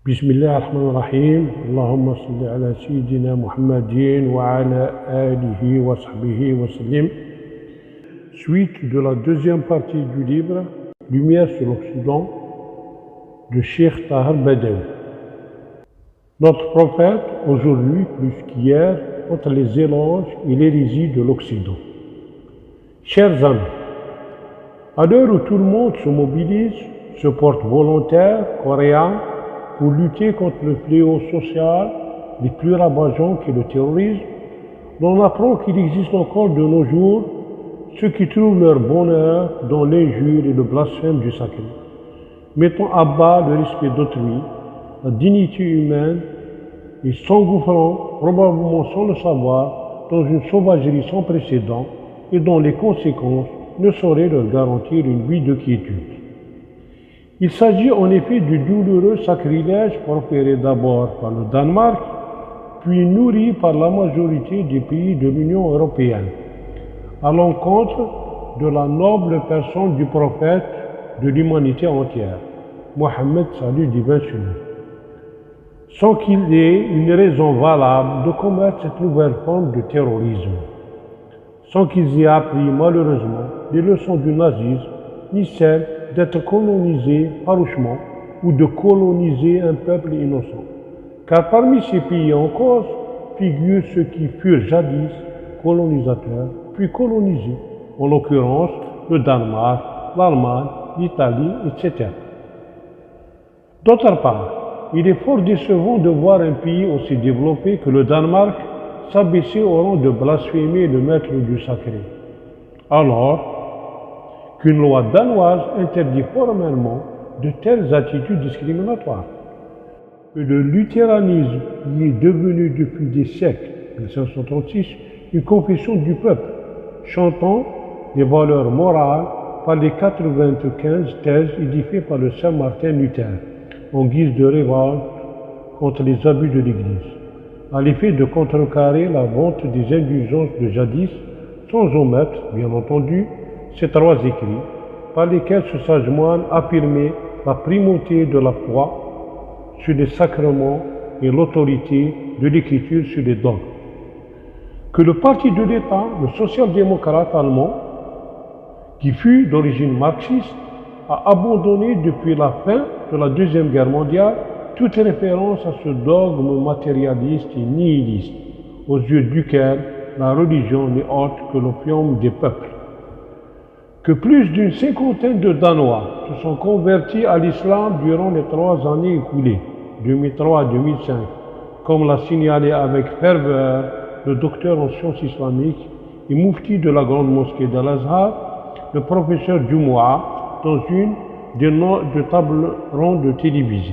بسم الله الرحمن الرحيم اللهم صل على سيدنا محمد وعلى آله وصحبه وسلم. Suite de la deuxième partie du livre Lumière sur l'Occident de Cheikh Tahir Badawi. Notre prophète, aujourd'hui plus qu'hier, entre les éloges et l'hérésie de l'Occident. Chers amis, à l'heure où tout le monde se mobilise, se porte volontaire, coréen, pour lutter contre le fléau social les plus ravageants qu'est le terrorisme, l'on apprend qu'il existe encore de nos jours ceux qui trouvent leur bonheur dans l'injure et le blasphème du sacré, mettant à bas le respect d'autrui, la dignité humaine et s'engouffrant, probablement sans le savoir, dans une sauvagerie sans précédent et dont les conséquences ne sauraient leur garantir une vie de quiétude. Il s'agit en effet du douloureux sacrilège proféré d'abord par le Danemark, puis nourri par la majorité des pays de l'Union européenne, à l'encontre de la noble personne du prophète de l'humanité entière, Mohammed, salut divin sur lui, sans qu'il y ait une raison valable de commettre cette nouvelle forme de terrorisme, sans qu'ils aient appris malheureusement les leçons du nazisme, ni celles d'être colonisés farouchement ou de coloniser un peuple innocent. Car parmi ces pays en cause figurent ceux qui furent jadis colonisateurs, puis colonisés, en l'occurrence le Danemark, l'Allemagne, l'Italie, etc. D'autre part, il est fort décevant de voir un pays aussi développé que le Danemark s'abaisser au rang de blasphémer le maître du sacré, alors qu'une loi danoise interdit formellement de telles attitudes discriminatoires. Que le luthéranisme y est devenu depuis des siècles, 1536, une confession du peuple, chantant les valeurs morales par les 95 thèses édifiées par le saint Martin Luther, en guise de révolte contre les abus de l'Église, à l'effet de contrecarrer la vente des indulgences de jadis, sans omettre, bien entendu, ces trois écrits, par lesquels ce sage moine affirmait la primauté de la foi sur les sacrements et l'autorité de l'écriture sur les dogmes. Que le parti de l'État, le social-démocrate allemand, qui fut d'origine marxiste, a abandonné depuis la fin de la Deuxième Guerre mondiale toute référence à ce dogme matérialiste et nihiliste, aux yeux duquel la religion n'est autre que l'opium des peuples. Que plus d'une cinquantaine de Danois se sont convertis à l'islam durant les 3 années écoulées, 2003 à 2005, comme l'a signalé avec ferveur le docteur en sciences islamiques et moufti de la grande mosquée d'Al-Azhar, le professeur Jumu'ah, dans une de tables rondes télévisées.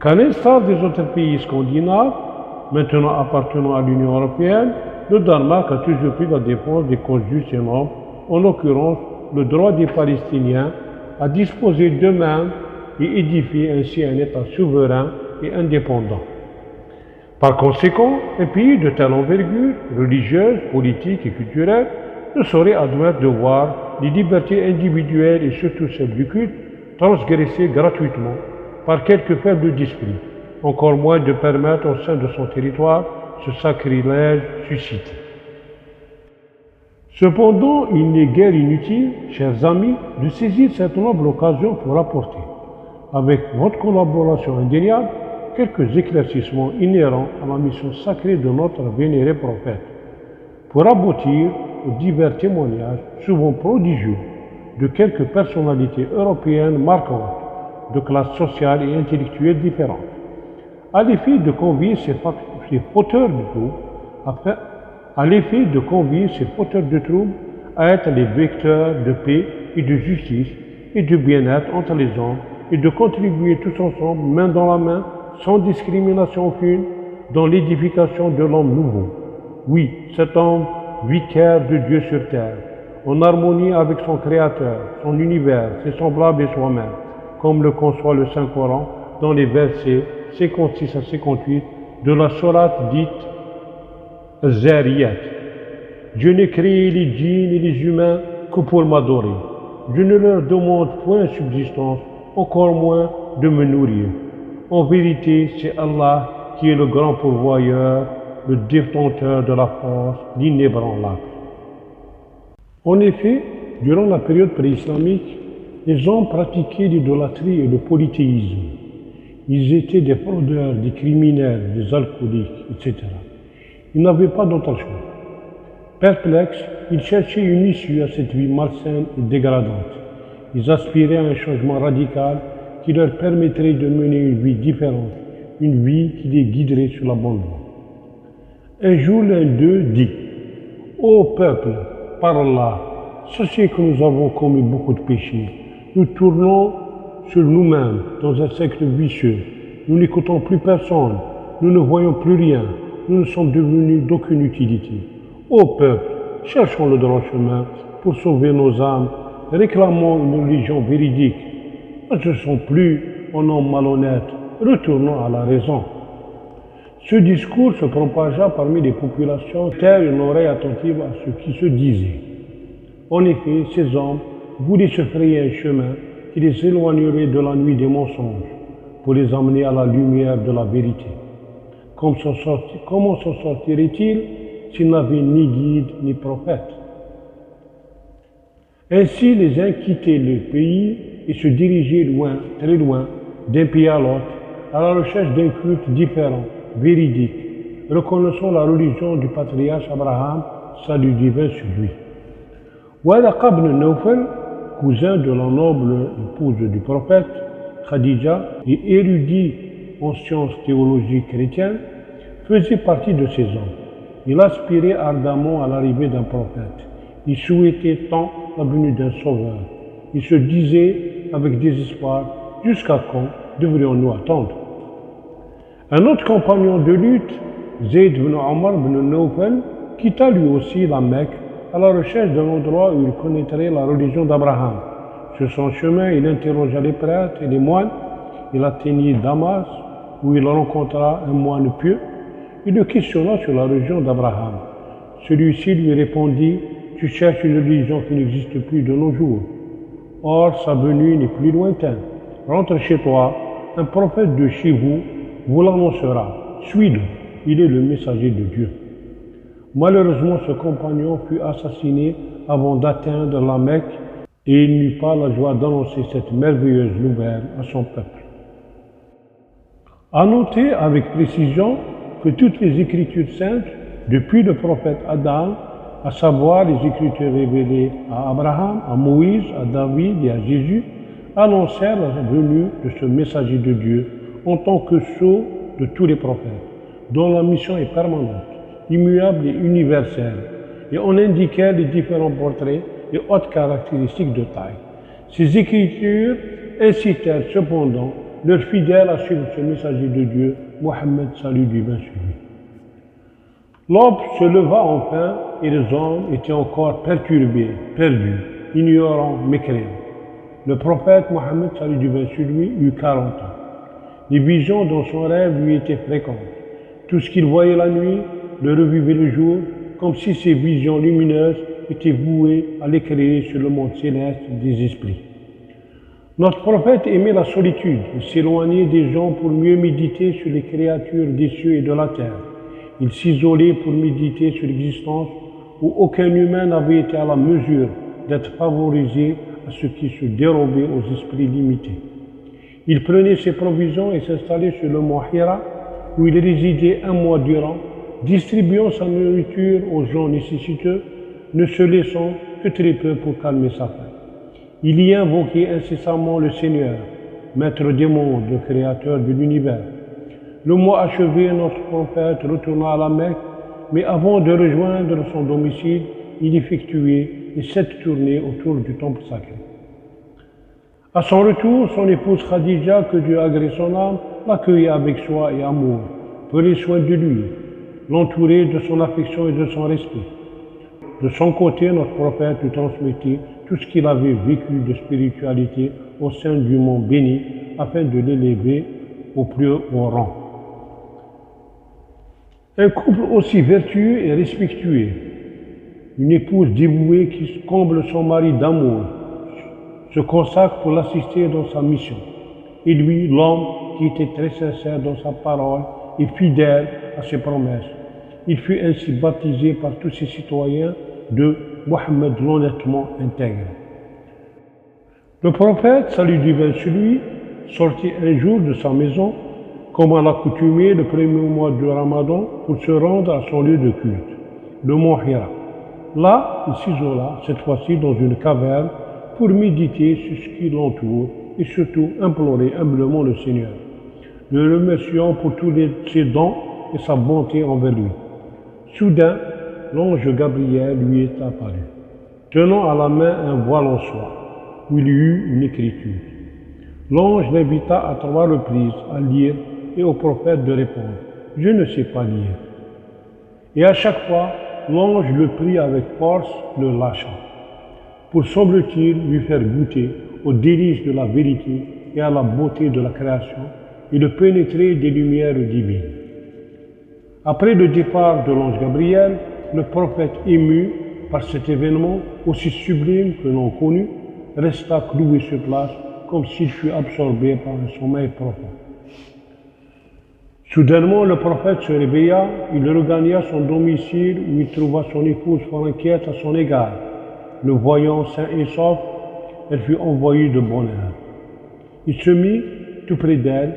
Qu'à l'instar des autres pays scandinaves, maintenant appartenant à l'Union européenne, le Danemark a toujours pris la défense des causes justes et nobles, en l'occurrence le droit des Palestiniens à disposer d'eux-mêmes et édifier ainsi un État souverain et indépendant. Par conséquent, un pays de telle envergure, religieuse, politique et culturelle, ne saurait admettre de voir les libertés individuelles et surtout celles du culte transgressées gratuitement par quelques faibles d'esprit, encore moins de permettre au sein de son territoire ce sacrilège suscité. Cependant, il n'est guère inutile, chers amis, de saisir cette noble occasion pour apporter, avec votre collaboration indéniable, quelques éclaircissements inhérents à la mission sacrée de notre vénéré prophète, pour aboutir aux divers témoignages, souvent prodigieux, de quelques personnalités européennes marquantes, de classes sociales et intellectuelles différentes, à l'effet de convier ces fauteurs de troubles à être les vecteurs de paix et de justice et de bien-être entre les hommes et de contribuer tous ensemble, main dans la main, sans discrimination aucune, dans l'édification de l'homme nouveau. Oui, cet homme vicaire de Dieu sur terre, en harmonie avec son Créateur, son univers, ses semblables et soi-même, comme le conçoit le Saint-Coran dans les versets 56 à 58 de la sourate dite Zariyat. Je n'ai créé les djinns et les humains que pour m'adorer. Je ne leur demande point subsistance, encore moins de me nourrir. En vérité, c'est Allah qui est le grand pourvoyeur, le détenteur de la force, l'inébranlable. En effet, durant la période pré-islamique, les hommes pratiquaient l'idolâtrie et le polythéisme. Ils étaient des fraudeurs, des criminels, des alcooliques, etc. Ils n'avaient pas d'autre choix. Perplexes, ils cherchaient une issue à cette vie malsaine et dégradante. Ils aspiraient à un changement radical qui leur permettrait de mener une vie différente, une vie qui les guiderait sur la bonne voie. Un jour, l'un d'eux dit « Ô peuple, par Allah, sachez que nous avons commis beaucoup de péchés. Nous tournons sur nous-mêmes dans un cercle vicieux. Nous n'écoutons plus personne. Nous ne voyons plus rien. Nous ne sommes devenus d'aucune utilité. Ô peuple, cherchons le droit chemin pour sauver nos âmes. Réclamons une religion véridique. Nous ne sommes plus en homme malhonnête. Retournons à la raison. » Ce discours se propagea parmi les populations qui avaient une oreille attentive à ce qui se disait. En effet, ces hommes voulaient se frayer un chemin qui les éloignerait de la nuit des mensonges pour les emmener à la lumière de la vérité. Comment s'en sortirait-il s'ils n'avaient ni guide ni prophète? Ainsi, les uns quittaient le pays et se dirigeaient loin, très loin, d'un pays à l'autre, à la recherche d'un culte différent, véridique, reconnaissant la religion du patriarche Abraham, salut divin sur lui. Waraqa ibn Nawfal, cousin de la noble épouse du prophète, Khadija, et érudit en sciences théologiques chrétiennes, faisait partie de ces hommes. Il aspirait ardemment à l'arrivée d'un prophète. Il souhaitait tant la venue d'un sauveur. Il se disait avec désespoir, jusqu'à quand devrions-nous attendre? Un autre compagnon de lutte, Zayd ibn Omar ibn Nawfal, quitta lui aussi la Mecque à la recherche d'un endroit où il connaîtrait la religion d'Abraham. Sur son chemin, il interrogea les prêtres et les moines. Il atteignit Damas, où il rencontra un moine pieux. Il le questionna sur la religion d'Abraham. Celui-ci lui répondit « Tu cherches une religion qui n'existe plus de nos jours. Or, sa venue n'est plus lointaine. Rentre chez toi, un prophète de chez vous l'annoncera. Suis-le, il est le messager de Dieu. » Malheureusement, ce compagnon fut assassiné avant d'atteindre la Mecque et il n'eut pas la joie d'annoncer cette merveilleuse nouvelle à son peuple. À noter avec précision que toutes les Écritures saintes, depuis le prophète Adam, à savoir les Écritures révélées à Abraham, à Moïse, à David et à Jésus, annoncèrent la venue de ce messager de Dieu en tant que sceau de tous les prophètes, dont la mission est permanente, immuable et universelle, et on indiquait les différents portraits et autres caractéristiques de taille. Ces Écritures incitèrent cependant leurs fidèles à suivre ce messager de Dieu, Mohammed, salut divin sur lui. L'aube se leva enfin et les hommes étaient encore perturbés, perdus, ignorants, mécréants. Le prophète Mohammed, salut divin sur lui, eut 40 ans. Les visions dans son rêve lui étaient fréquentes. Tout ce qu'il voyait la nuit le revivait le jour, comme si ces visions lumineuses étaient vouées à l'éclairer sur le monde céleste des esprits. Notre prophète aimait la solitude et s'éloignait des gens pour mieux méditer sur les créatures des cieux et de la terre. Il s'isolait pour méditer sur l'existence où aucun humain n'avait été à la mesure d'être favorisé à ce qui se dérobait aux esprits limités. Il prenait ses provisions et s'installait sur le mont Hira, où il résidait un mois durant, distribuant sa nourriture aux gens nécessiteux, ne se laissant que très peu pour calmer sa faim. Il y invoquait incessamment le Seigneur, maître des mondes, le créateur de l'univers. Le mois achevé, notre prophète retourna à la Mecque, mais avant de rejoindre son domicile, il effectuait les 7 tournées autour du temple sacré. À son retour, son épouse Khadija, que Dieu agrée son âme, l'accueillit avec soin et amour, prenait soin de lui, l'entourait de son affection et de son respect. De son côté, notre prophète lui transmettait tout ce qu'il avait vécu de spiritualité au sein du monde béni, afin de l'élever au plus haut rang. Un couple aussi vertueux et respectueux, une épouse dévouée qui comble son mari d'amour, se consacre pour l'assister dans sa mission. Et lui, l'homme, qui était très sincère dans sa parole et fidèle à ses promesses. Il fut ainsi baptisé par tous ses citoyens de Mohammed l'honnêtement intègre. Le prophète, salut divin sur lui, sortit un jour de sa maison, comme à l'accoutumée le premier mois du Ramadan, pour se rendre à son lieu de culte, le mont Hira. Là, il s'isola, cette fois-ci dans une caverne, pour méditer sur ce qui l'entoure et surtout implorer humblement le Seigneur, le remerciant pour tous ses dons et sa bonté envers lui. Soudain, l'ange Gabriel lui est apparu, tenant à la main un voile en soie, où il y eut une écriture. L'ange l'invita à 3 reprises à lire et au prophète de répondre « Je ne sais pas lire ». Et à chaque fois, l'ange le prit avec force, le lâcha, pour semble-t-il lui faire goûter aux délices de la vérité et à la beauté de la création et le pénétrer des lumières divines. Après le départ de l'ange Gabriel, le prophète ému par cet événement aussi sublime que l'on connut, resta cloué sur place comme s'il fût absorbé par un sommeil profond. Soudainement, le prophète se réveilla, il regagna son domicile où il trouva son épouse fort inquiète à son égard. Le voyant sain et sauf, elle fut envoyée de bonne heure. Il se mit tout près d'elle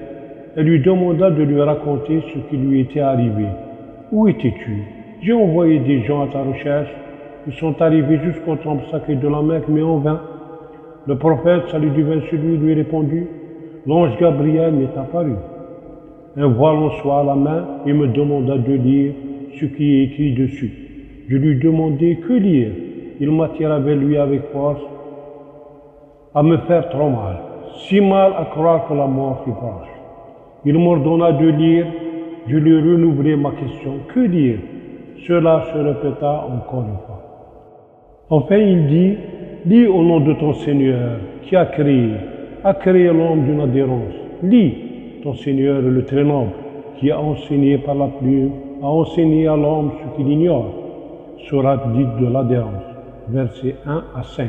et lui demanda de lui raconter ce qui lui était arrivé. « Où étais-tu? J'ai envoyé des gens à ta recherche. Ils sont arrivés jusqu'au temple sacré de la Mecque, mais en vain. » Le prophète, salut divin sur lui répondit « L'ange Gabriel m'est apparu. Un voile en soie à la main et me demanda de lire ce qui est écrit dessus. Je lui demandai que lire. Il m'attira vers lui avec force à me faire trop mal, si mal à croire que la mort fut proche. Il m'ordonna de lire. Je lui renouvelai ma question. Que lire? Cela se répéta encore une fois. Enfin, il dit, lis au nom de ton Seigneur qui a créé l'homme d'une adhérence. Lis ton Seigneur le très noble qui a enseigné par la plume, a enseigné à l'homme ce qu'il ignore. Sourate dite de l'adhérence, versets 1 à 5.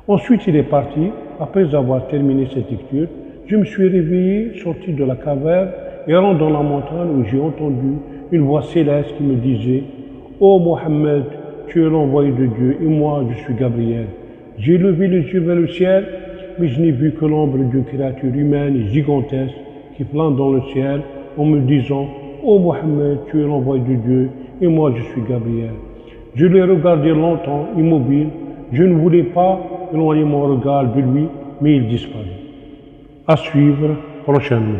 Ensuite, il est parti. Après avoir terminé cette lecture, je me suis réveillé, sorti de la caverne et rentré dans la montagne où j'ai entendu une voix céleste qui me disait « Ô Mohammed, tu es l'envoyé de Dieu et moi je suis Gabriel. J'ai levé les yeux vers le ciel, mais je n'ai vu que l'ombre d'une créature humaine et gigantesque qui plane dans le ciel en me disant « Ô Mohammed, tu es l'envoyé de Dieu et moi je suis Gabriel. » Je l'ai regardé longtemps, immobile. Je ne voulais pas éloigner mon regard de lui, mais il disparut. À suivre prochainement.